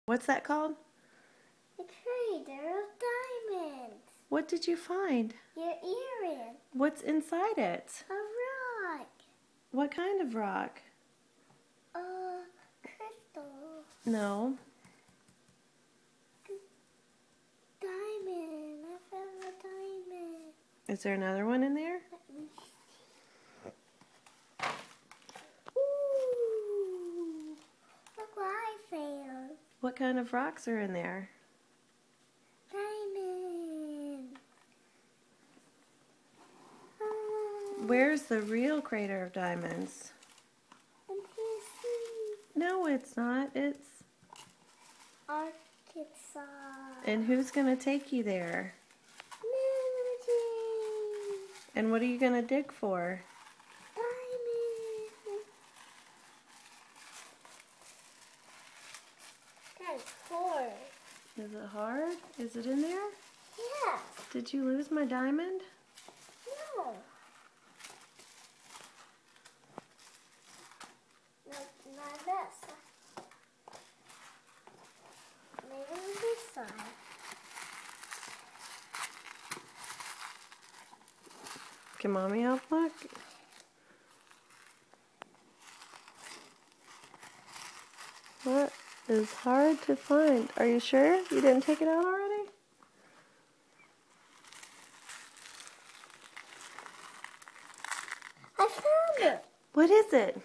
What's that called? A crater of diamonds. What did you find? Your earring. What's inside it? A rock. What kind of rock? A crystal. No. Diamond. I found a diamond. Is there another one in there? Ooh. Look what I found. What kind of rocks are in there? Diamond. Where's the real crater of diamonds? No, it's not. It's Arkansas. And who's going to take you there? Melody. And what are you going to dig for? Diamond. That's hard. Is it hard? Is it in there? Yeah. Did you lose my diamond? No. Not that side. Maybe this side. Can Mommy help look? What is hard to find? Are you sure you didn't take it out already? I found it. What is it?